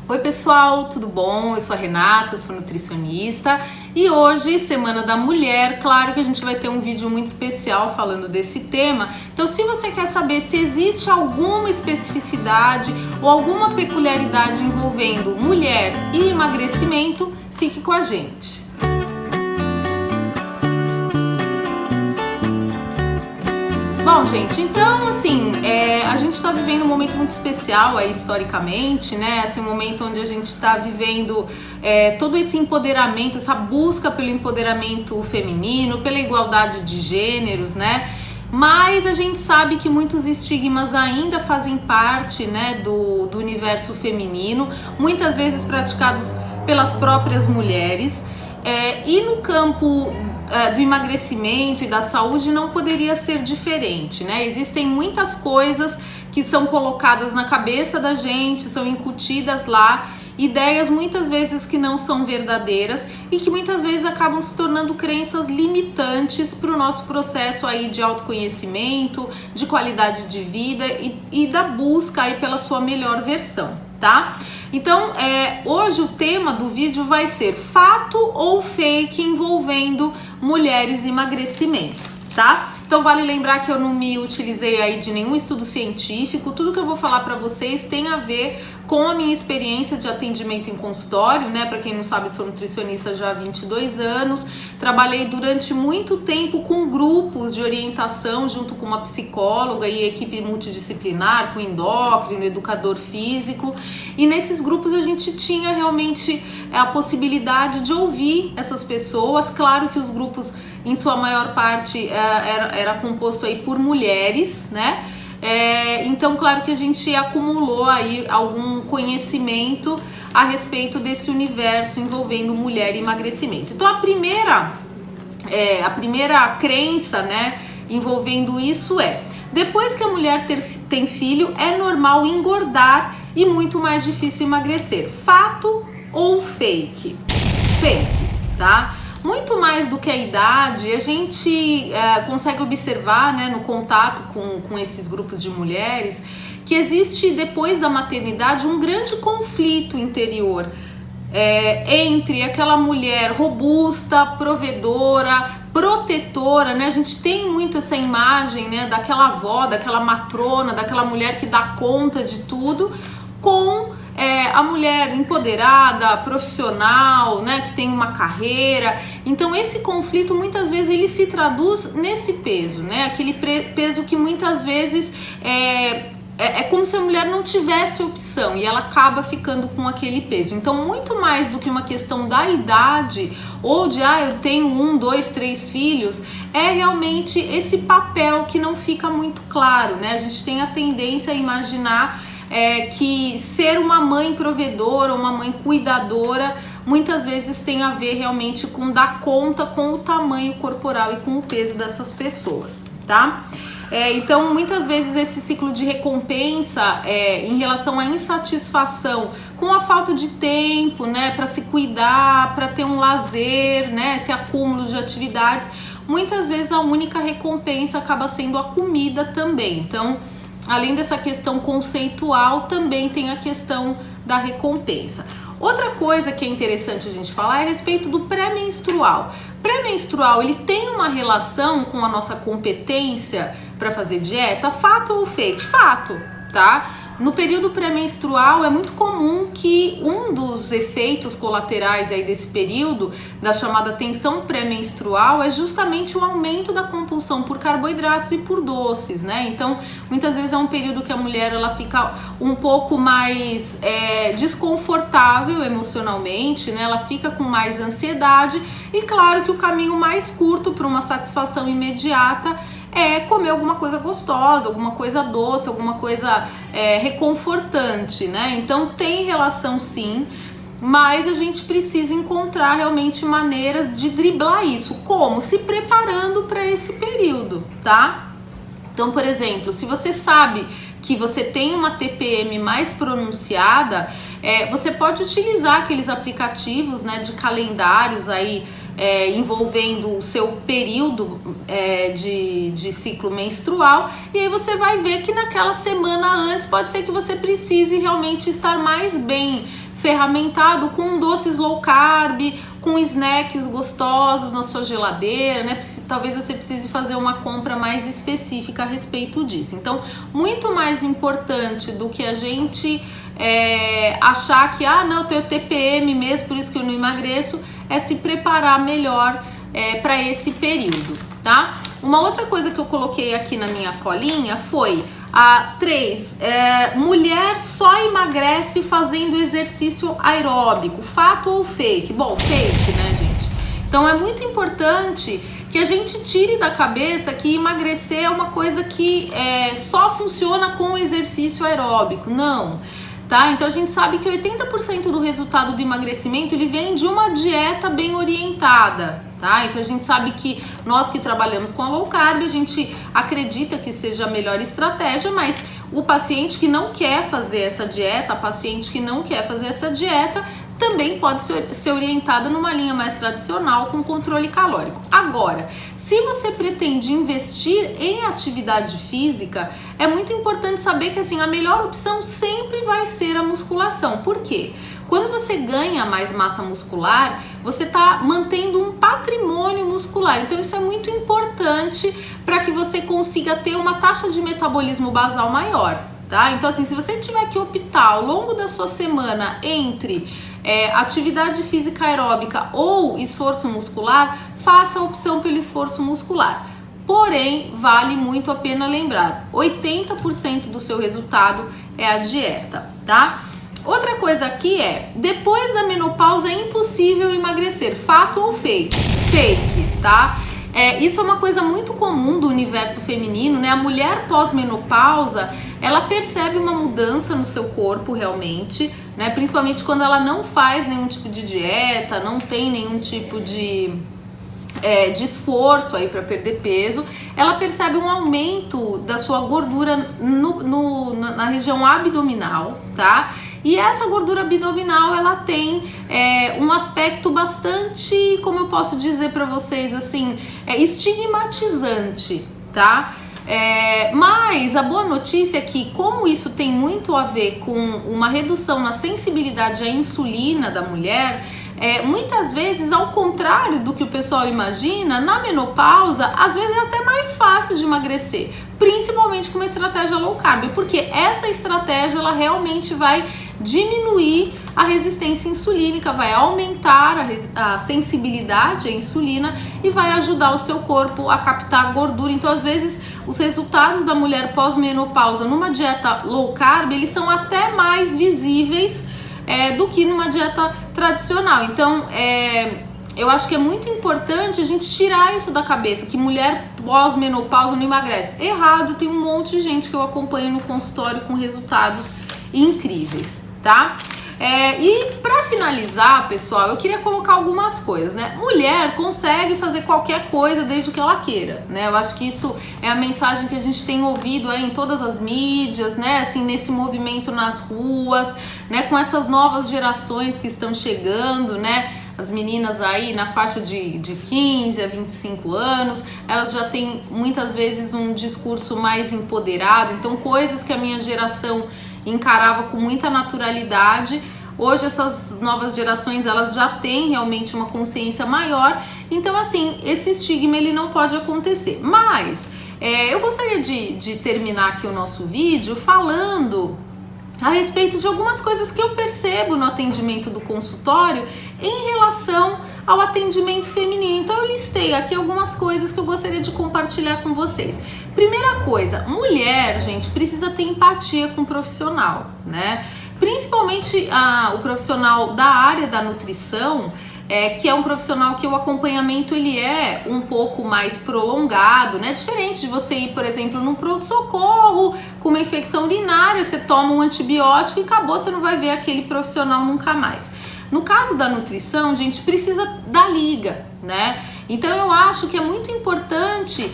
Oi pessoal, tudo bom? Eu sou a Renata, sou nutricionista e hoje, Semana da Mulher, claro que a gente vai ter um vídeo muito especial falando desse tema. Então, se você quer saber se existe alguma especificidade ou alguma peculiaridade envolvendo mulher e emagrecimento, fique com a gente. Bom, gente, então, assim, a gente está vivendo um momento muito especial aí, historicamente, né? Esse momento onde a gente está vivendo todo esse empoderamento, essa busca pelo empoderamento feminino, pela igualdade de gêneros, né? Mas a gente sabe que muitos estigmas ainda fazem parte, né, do universo feminino, muitas vezes praticados pelas próprias mulheres. E no campo do emagrecimento e da saúde não poderia ser diferente, né? Existem muitas coisas que são colocadas na cabeça da gente, são incutidas lá, ideias muitas vezes que não são verdadeiras e que muitas vezes acabam se tornando crenças limitantes para o nosso processo aí de autoconhecimento, de qualidade de vida e da busca aí pela sua melhor versão, tá? Então, hoje o tema do vídeo vai ser fato ou fake envolvendo mulheres e emagrecimento, tá? Então vale lembrar que eu não me utilizei aí de nenhum estudo científico, tudo que eu vou falar para vocês tem a ver com a minha experiência de atendimento em consultório, né? Para quem não sabe, sou nutricionista já há 22 anos, trabalhei durante muito tempo com grupos de orientação junto com uma psicóloga e equipe multidisciplinar, com endócrino, educador físico, e nesses grupos a gente tinha realmente a possibilidade de ouvir essas pessoas. Claro que os grupos, em sua maior parte, era composto aí por mulheres, né? Então, claro que a gente acumulou aí algum conhecimento a respeito desse universo envolvendo mulher e emagrecimento. Então, a primeira crença, né, envolvendo isso depois que a mulher tem filho, é normal engordar e muito mais difícil emagrecer. Fato ou fake? Fake, tá? Muito mais do que a idade, a gente consegue observar, né, no contato com esses grupos de mulheres, que existe depois da maternidade um grande conflito interior entre aquela mulher robusta, provedora, protetora, né? A gente tem muito essa imagem, né, daquela avó, daquela matrona, daquela mulher que dá conta de tudo, com a mulher empoderada, profissional, né, que tem uma carreira. Então esse conflito muitas vezes ele se traduz nesse peso, né, aquele peso que muitas vezes é como se a mulher não tivesse opção e ela acaba ficando com aquele peso. Então, muito mais do que uma questão da idade ou de eu tenho 1, 2, 3 filhos, é realmente esse papel que não fica muito claro, né? A gente tem a tendência a imaginar que ser uma mãe provedora, uma mãe cuidadora, muitas vezes tem a ver realmente com dar conta com o tamanho corporal e com o peso dessas pessoas, tá? Então, muitas vezes esse ciclo de recompensa em relação à insatisfação com a falta de tempo, né, para se cuidar, para ter um lazer, né, esse acúmulo de atividades, muitas vezes a única recompensa acaba sendo a comida também. Então, além dessa questão conceitual, também tem a questão da recompensa. Outra coisa que é interessante a gente falar é a respeito do pré-menstrual. Pré-menstrual, ele tem uma relação com a nossa competência para fazer dieta? Fato ou fake? Fato, tá? No período pré-menstrual é muito comum que um dos efeitos colaterais aí desse período, da chamada tensão pré-menstrual, é justamente o aumento da compulsão por carboidratos e por doces, né? Então, muitas vezes é um período que a mulher ela fica um pouco mais desconfortável emocionalmente, né? Ela fica com mais ansiedade e claro que o caminho mais curto para uma satisfação imediata é comer alguma coisa gostosa, alguma coisa doce, alguma coisa reconfortante, né? Então tem relação sim, mas a gente precisa encontrar realmente maneiras de driblar isso. Como? Se preparando para esse período, tá? Então, por exemplo, se você sabe que você tem uma TPM mais pronunciada, você pode utilizar aqueles aplicativos, né, de calendários aí, envolvendo o seu período de ciclo menstrual, e aí você vai ver que naquela semana antes pode ser que você precise realmente estar mais bem ferramentado com doces low carb, com snacks gostosos na sua geladeira, né? Talvez você precise fazer uma compra mais específica a respeito disso. Então, muito mais importante do que a gente achar que, não, eu tenho TPM mesmo, por isso que eu não emagreço, é se preparar melhor para esse período, tá? Uma outra coisa que eu coloquei aqui na minha colinha foi a 3. Mulher só emagrece fazendo exercício aeróbico. Fato ou fake? Bom, fake, né, gente? Então é muito importante que a gente tire da cabeça que emagrecer é uma coisa que só funciona com exercício aeróbico. Não. Tá? Então a gente sabe que 80% do resultado do emagrecimento ele vem de uma dieta bem orientada, tá? Então a gente sabe que nós que trabalhamos com a low carb, a gente acredita que seja a melhor estratégia, mas o paciente que não quer fazer essa dieta, a paciente que não quer fazer essa dieta, também pode ser orientada numa linha mais tradicional com controle calórico. Agora, se você pretende investir em atividade física, é muito importante saber que assim, a melhor opção sempre vai ser a musculação. Por quê? Quando você ganha mais massa muscular, você está mantendo um patrimônio muscular. Então isso é muito importante para que você consiga ter uma taxa de metabolismo basal maior, tá? Então assim, se você tiver que optar ao longo da sua semana entre atividade física aeróbica ou esforço muscular, faça a opção pelo esforço muscular. Porém, vale muito a pena lembrar, 80% do seu resultado é a dieta, tá? Outra coisa aqui depois da menopausa é impossível emagrecer, fato ou fake? Fake, tá? Isso é uma coisa muito comum do universo feminino, né? A mulher pós-menopausa, ela percebe uma mudança no seu corpo realmente, né? Principalmente quando ela não faz nenhum tipo de dieta, não tem nenhum tipo de esforço aí para perder peso, ela percebe um aumento da sua gordura na região abdominal, tá? E essa gordura abdominal, ela tem um aspecto bastante, como eu posso dizer para vocês, assim, estigmatizante, tá? Mas a boa notícia é que, como isso tem muito a ver com uma redução na sensibilidade à insulina da mulher, muitas vezes, ao contrário do que o pessoal imagina, na menopausa, às vezes é até mais fácil de emagrecer, principalmente com uma estratégia low carb, porque essa estratégia ela realmente vai diminuir a resistência insulínica, vai aumentar a sensibilidade à insulina e vai ajudar o seu corpo a captar gordura. Então, às vezes, os resultados da mulher pós-menopausa numa dieta low carb, eles são até mais visíveis do que numa dieta tradicional. Então, eu acho que é muito importante a gente tirar isso da cabeça, que mulher pós-menopausa não emagrece. Errado, tem um monte de gente que eu acompanho no consultório com resultados incríveis, tá? E para finalizar, pessoal, eu queria colocar algumas coisas, né? Mulher consegue fazer qualquer coisa desde que ela queira, né? Eu acho que isso é a mensagem que a gente tem ouvido aí em todas as mídias, né? Assim, nesse movimento nas ruas, né? Com essas novas gerações que estão chegando, né? As meninas aí na faixa de 15 a 25 anos, elas já têm muitas vezes um discurso mais empoderado, então coisas que a minha geração encarava com muita naturalidade, hoje essas novas gerações elas já têm realmente uma consciência maior, então assim, esse estigma ele não pode acontecer. Mas eu gostaria de terminar aqui o nosso vídeo falando a respeito de algumas coisas que eu percebo no atendimento do consultório em relação ao atendimento feminino. Então eu listei aqui algumas coisas que eu gostaria de compartilhar com vocês. Primeira coisa, mulher, gente, precisa ter empatia com o profissional, né? Principalmente o profissional da área da nutrição, que é um profissional que o acompanhamento ele é um pouco mais prolongado, né? Diferente de você ir, por exemplo, num pronto-socorro com uma infecção urinária, você toma um antibiótico e acabou, você não vai ver aquele profissional nunca mais. No caso da nutrição, gente, precisa da liga, né? Então eu acho que é muito importante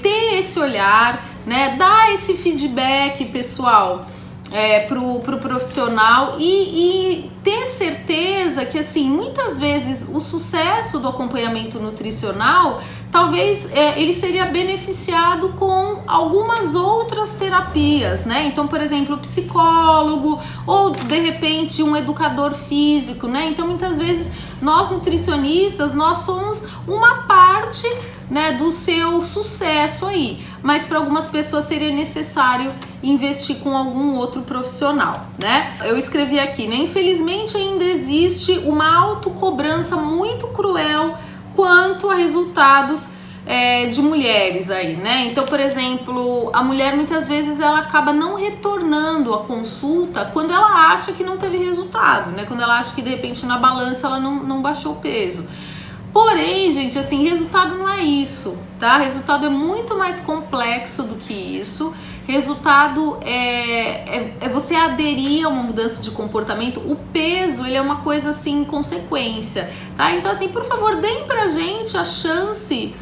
ter esse olhar, né? Dar esse feedback, pessoal, pro profissional e ter certeza coisa que, assim, muitas vezes o sucesso do acompanhamento nutricional, talvez ele seria beneficiado com algumas outras terapias, né? Então, por exemplo, o psicólogo ou, de repente, um educador físico, né? Então, muitas vezes, nós nutricionistas, nós somos uma parte, né, do seu sucesso aí, mas para algumas pessoas seria necessário investir com algum outro profissional, né? Eu escrevi aqui, né? Infelizmente ainda existe uma autocobrança muito cruel quanto a resultados de mulheres aí, né? Então, por exemplo, a mulher muitas vezes ela acaba não retornando a consulta quando ela acha que não teve resultado, né? Quando ela acha que de repente na balança ela não baixou o peso. Porém, gente, assim, resultado não é isso, tá? Resultado é muito mais complexo do que isso. Resultado é você aderir a uma mudança de comportamento. O peso, ele é uma coisa, assim, consequência, tá? Então, assim, por favor, deem pra gente a chance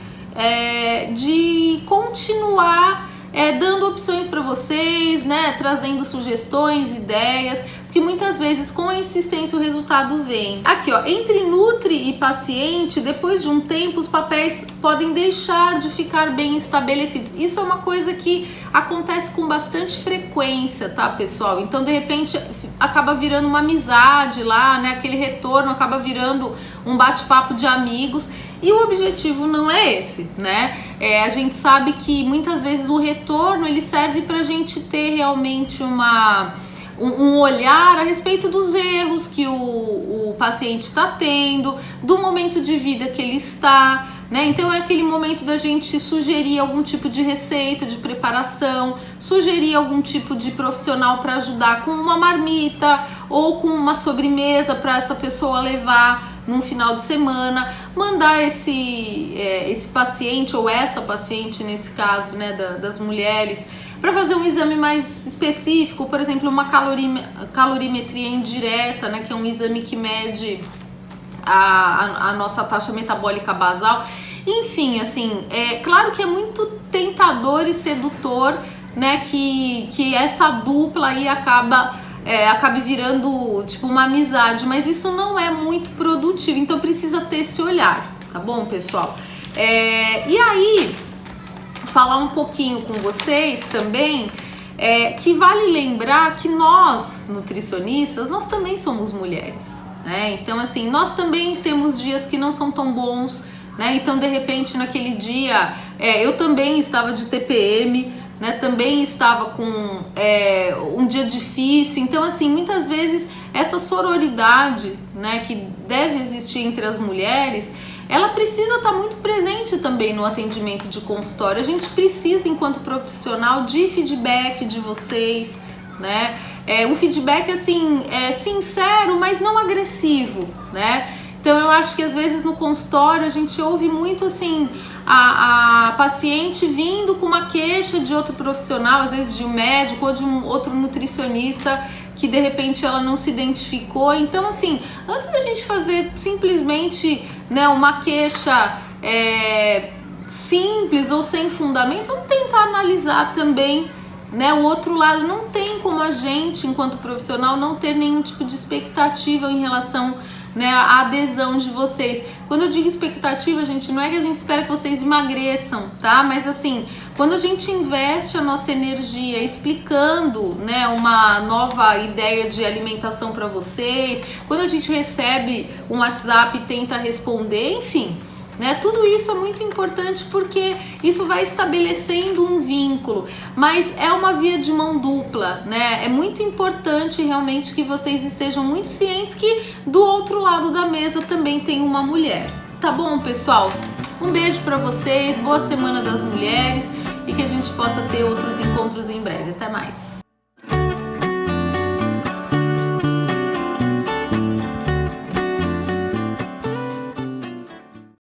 de continuar dando opções para vocês, né? Trazendo sugestões, ideias, porque muitas vezes com a insistência o resultado vem. Aqui, ó, entre nutri e paciente, depois de um tempo os papéis podem deixar de ficar bem estabelecidos. Isso é uma coisa que acontece com bastante frequência, tá, pessoal? Então, de repente, acaba virando uma amizade lá, né? Aquele retorno acaba virando um bate-papo de amigos. E o objetivo não é esse, né? A gente sabe que muitas vezes o retorno ele serve pra gente ter realmente um olhar a respeito dos erros que o paciente está tendo, do momento de vida que ele está, né? Então é aquele momento da gente sugerir algum tipo de receita de preparação, sugerir algum tipo de profissional para ajudar com uma marmita ou com uma sobremesa para essa pessoa levar num final de semana, mandar esse paciente ou essa paciente, nesse caso, né, das mulheres, para fazer um exame mais específico, por exemplo, uma calorimetria indireta, né, que é um exame que mede a nossa taxa metabólica basal. Enfim, assim, claro que é muito tentador e sedutor, né, que essa dupla aí acabe virando tipo uma amizade, mas isso não é muito produtivo, então precisa ter esse olhar, tá bom, pessoal? E aí, falar um pouquinho com vocês também, que vale lembrar que nós, nutricionistas, nós também somos mulheres, né? Então, assim, nós também temos dias que não são tão bons, né? Então, de repente, naquele dia, eu também estava de TPM, né? Também estava com um dia difícil. Então, assim, muitas vezes essa sororidade, né, que deve existir entre as mulheres, ela precisa estar muito presente também no atendimento de consultório. A gente precisa, enquanto profissional, de feedback de vocês, né? Um feedback, assim, sincero, mas não agressivo, né? Então, eu acho que às vezes no consultório a gente ouve muito, assim, a paciente vindo com uma queixa de outro profissional, às vezes de um médico ou de um outro nutricionista, que de repente ela não se identificou. Então, assim, antes da gente fazer simplesmente, né, uma queixa simples ou sem fundamento, vamos tentar analisar também, né, o outro lado. Não tem como a gente, enquanto profissional, não ter nenhum tipo de expectativa em relação, né, a adesão de vocês. Quando eu digo expectativa, gente, não é que a gente espera que vocês emagreçam, tá? Mas assim, quando a gente investe a nossa energia explicando, né, uma nova ideia de alimentação para vocês, quando a gente recebe um WhatsApp e tenta responder, enfim, né, tudo isso é muito importante porque isso vai estabelecendo um vínculo, mas é uma via de mão dupla, né? É muito importante realmente que vocês estejam muito cientes que do outro lado da mesa também tem uma mulher. Tá bom, pessoal? Um beijo para vocês, boa Semana das Mulheres e que a gente possa ter outros encontros em breve. Até mais!